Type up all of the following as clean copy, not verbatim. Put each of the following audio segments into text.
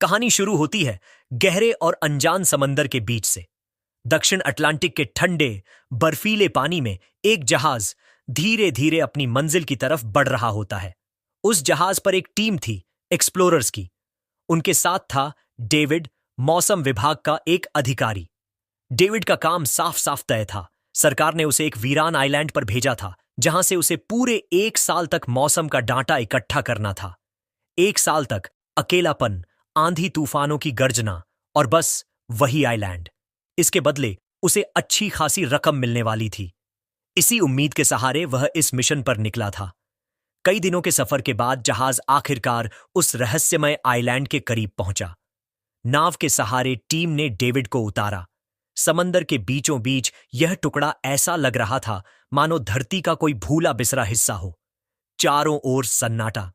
कहानी शुरू होती है गहरे और अनजान समंदर के बीच से। दक्षिण अटलांटिक के ठंडे बर्फीले पानी में एक जहाज धीरे धीरे अपनी मंजिल की तरफ बढ़ रहा होता है। उस जहाज पर एक टीम थी, एक्सप्लोरर्स की। उनके साथ था डेविड, मौसम विभाग का एक अधिकारी। डेविड का काम साफ साफ तय था। सरकार ने उसे एक वीरान आइलैंड पर भेजा था, जहां से उसे पूरे 1 साल तक मौसम का डाटा इकट्ठा करना था। 1 साल तक अकेलापन, आंधी तूफानों की गर्जना और बस वही आइलैंड। इसके बदले उसे अच्छी खासी रकम मिलने वाली थी। इसी उम्मीद के सहारे वह इस मिशन पर निकला था। कई दिनों के सफर के बाद जहाज आखिरकार उस रहस्यमय आइलैंड के करीब पहुंचा। नाव के सहारे टीम ने डेविड को उतारा। समंदर के बीचों बीच यह टुकड़ा ऐसा लग रहा था मानो धरती का कोई भूला बिसरा हिस्सा हो। चारों ओर सन्नाटा,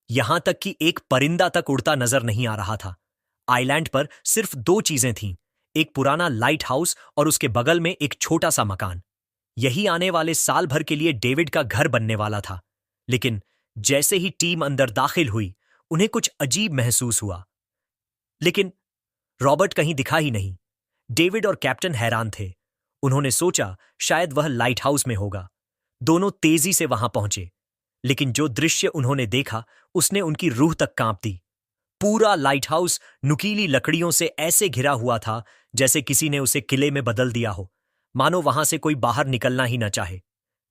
यहां तक कि एक परिंदा तक उड़ता नजर नहीं आ रहा था। आइलैंड पर सिर्फ 2 चीजें थीं, एक पुराना लाइट हाउस और उसके बगल में एक छोटा सा मकान। यही आने वाले साल भर के लिए डेविड का घर बनने वाला था। लेकिन जैसे ही टीम अंदर दाखिल हुई, उन्हें कुछ अजीब महसूस हुआ। लेकिन रॉबर्ट कहीं दिखा ही नहीं। डेविड और कैप्टन हैरान थे। उन्होंने सोचा शायद वह लाइट हाउस में होगा। दोनों तेजी से वहां पहुंचे, लेकिन जो दृश्य उन्होंने देखा उसने उनकी रूह तक कांप दी। पूरा लाइट हाउस नुकीली लकड़ियों से ऐसे घिरा हुआ था जैसे किसी ने उसे किले में बदल दिया हो, मानो वहां से कोई बाहर निकलना ही न चाहे।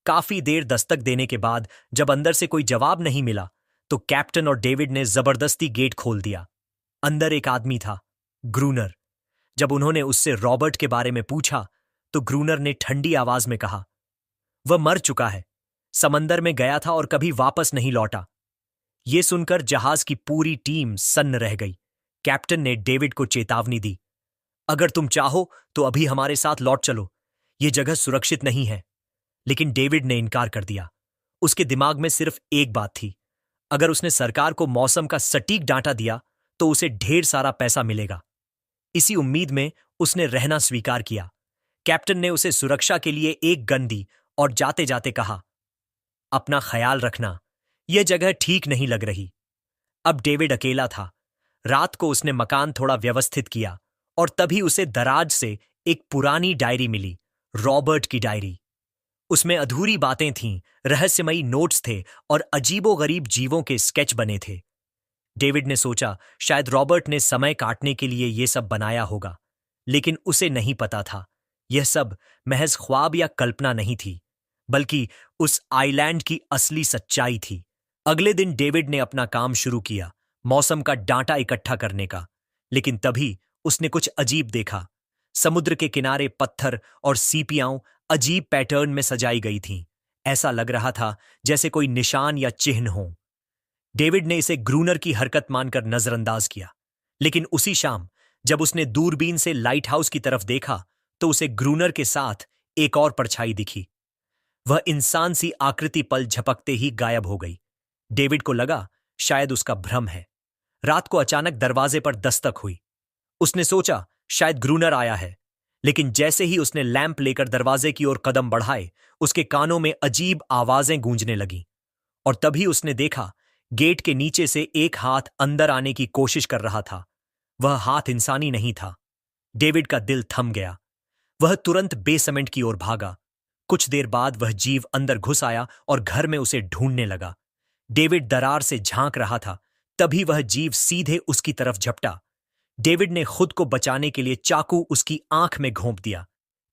काफी देर दस्तक देने के बाद जब अंदर से कोई जवाब नहीं मिला, तो कैप्टन और डेविड ने जबरदस्ती गेट खोल दिया। अंदर एक आदमी था, ग्रूनर। जब उन्होंने उससे रॉबर्ट के बारे में पूछा, तो ग्रूनर ने ठंडी आवाज में कहा, वह मर चुका है, समंदर में गया था और कभी वापस नहीं लौटा। यह सुनकर जहाज की पूरी टीम सन्न रह गई। कैप्टन ने डेविड को चेतावनी दी, अगर तुम चाहो तो अभी हमारे साथ लौट चलो, यह जगह सुरक्षित नहीं है। लेकिन डेविड ने इनकार कर दिया। उसके दिमाग में सिर्फ एक बात थी, अगर उसने सरकार को मौसम का सटीक डाटा दिया तो उसे ढेर सारा पैसा मिलेगा। इसी उम्मीद में उसने रहना स्वीकार किया। कैप्टन ने उसे सुरक्षा के लिए एक गन दी और जाते जाते कहा, अपना ख्याल रखना, यह जगह ठीक नहीं लग रही। अब डेविड अकेला था। रात को उसने मकान थोड़ा व्यवस्थित किया और तभी उसे दराज से एक पुरानी डायरी मिली, रॉबर्ट की डायरी। उसमें अधूरी बातें थीं, रहस्यमयी नोट्स थे और अजीबोगरीब जीवों के स्केच बने थे। डेविड ने सोचा शायद रॉबर्ट ने समय काटने के लिए यह सब बनाया होगा, लेकिन उसे नहीं पता था यह सब महज ख्वाब या कल्पना नहीं थी, बल्कि उस आइलैंड की असली सच्चाई थी। अगले दिन डेविड ने अपना काम शुरू किया, मौसम का डाटा इकट्ठा करने का। लेकिन तभी उसने कुछ अजीब देखा। समुद्र के किनारे पत्थर और सीपियां अजीब पैटर्न में सजाई गई थीं। ऐसा लग रहा था जैसे कोई निशान या चिन्ह हो। डेविड ने इसे ग्रूनर की हरकत मानकर नजरअंदाज किया। लेकिन उसी शाम जब उसने दूरबीन से लाइट हाउस की तरफ देखा, तो उसे ग्रूनर के साथ एक और परछाई दिखी। वह इंसान सी आकृति पल झपकते ही गायब हो गई। डेविड को लगा शायद उसका भ्रम है। रात को अचानक दरवाजे पर दस्तक हुई। उसने सोचा शायद ग्रूनर आया है, लेकिन जैसे ही उसने लैंप लेकर दरवाजे की ओर कदम बढ़ाए, उसके कानों में अजीब आवाजें गूंजने लगीं। और तभी उसने देखा गेट के नीचे से एक हाथ अंदर आने की कोशिश कर रहा था। वह हाथ इंसानी नहीं था। डेविड का दिल थम गया। वह तुरंत बेसमेंट की ओर भागा। कुछ देर बाद वह जीव अंदर घुस आया और घर में उसे ढूंढने लगा। डेविड दरार से झांक रहा था, तभी वह जीव सीधे उसकी तरफ झपटा। डेविड ने खुद को बचाने के लिए चाकू उसकी आंख में घोंप दिया।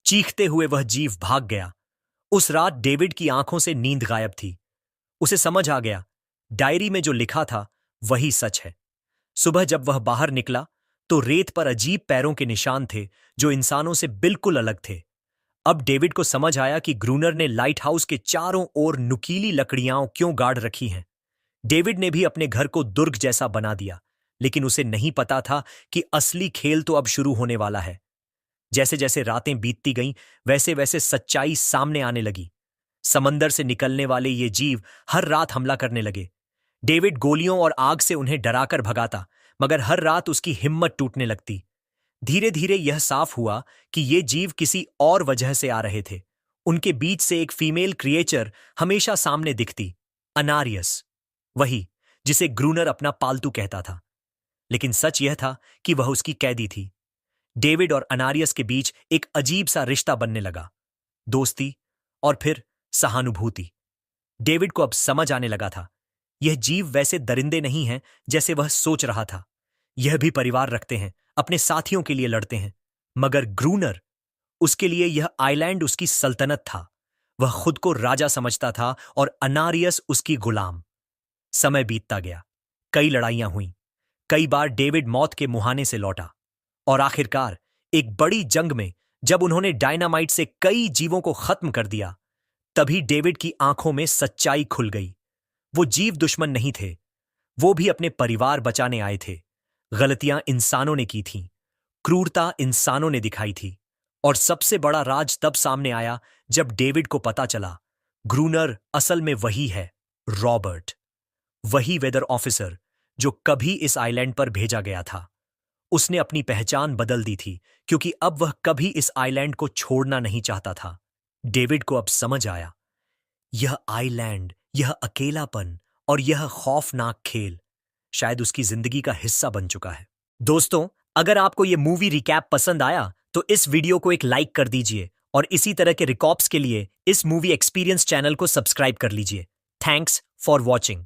चीखते हुए वह जीव भाग गया। उस रात डेविड की आंखों से नींद गायब थी। उसे समझ आ गया डायरी में जो लिखा था वही सच है। सुबह जब वह बाहर निकला तो रेत पर अजीब पैरों के निशान थे जो इंसानों से बिल्कुल अलग थे। अब डेविड को समझ आया कि ग्रूनर ने लाइट हाउस के चारों ओर नुकीली लकड़ियां क्यों गाड़ रखी हैं। डेविड ने भी अपने घर को दुर्ग जैसा बना दिया, लेकिन उसे नहीं पता था कि असली खेल तो अब शुरू होने वाला है। जैसे जैसे रातें बीतती गईं, वैसे वैसे सच्चाई सामने आने लगी। समंदर से निकलने वाले ये जीव हर रात हमला करने लगे। डेविड गोलियों और आग से उन्हें डराकर भगाता, मगर हर रात उसकी हिम्मत टूटने लगती। धीरे धीरे यह साफ हुआ कि ये जीव किसी और वजह से आ रहे थे। उनके बीच से एक फीमेल क्रिएचर हमेशा सामने दिखती, अनारियस, वही जिसे ग्रूनर अपना पालतू कहता था। लेकिन सच यह था कि वह उसकी कैदी थी। डेविड और अनारियस के बीच एक अजीब सा रिश्ता बनने लगा, दोस्ती और फिर सहानुभूति। डेविड को अब समझ आने लगा था, यह जीव वैसे दरिंदे नहीं हैं जैसे वह सोच रहा था। यह भी परिवार रखते हैं, अपने साथियों के लिए लड़ते हैं। मगर ग्रूनर, उसके लिए यह आइलैंड उसकी सल्तनत था। वह खुद को राजा समझता था और अनारियस उसकी गुलाम। समय बीतता गया, कई लड़ाइयां हुईं। कई बार डेविड मौत के मुहाने से लौटा और आखिरकार एक बड़ी जंग में जब उन्होंने डायनामाइट से कई जीवों को खत्म कर दिया, तभी डेविड की आंखों में सच्चाई खुल गई। वो जीव दुश्मन नहीं थे, वो भी अपने परिवार बचाने आए थे। गलतियां इंसानों ने की थीं, क्रूरता इंसानों ने दिखाई थी, और सबसे बड़ा राज तब सामने आया जब डेविड को पता चला ग्रूनर असल में वही है, रॉबर्ट, वही वेदर ऑफिसर जो कभी इस आइलैंड पर भेजा गया था। उसने अपनी पहचान बदल दी थी क्योंकि अब वह कभी इस आइलैंड को छोड़ना नहीं चाहता था। डेविड को अब समझ आया, यह आइलैंड, यह अकेलापन और यह खौफनाक खेल शायद उसकी जिंदगी का हिस्सा बन चुका है। दोस्तों, अगर आपको यह मूवी रिकैप पसंद आया तो इस वीडियो को एक लाइक कर दीजिए और इसी तरह के रिकॉप्स के लिए इस मूवी एक्सपीरियंस चैनल को सब्सक्राइब कर लीजिए। Thanks for watching.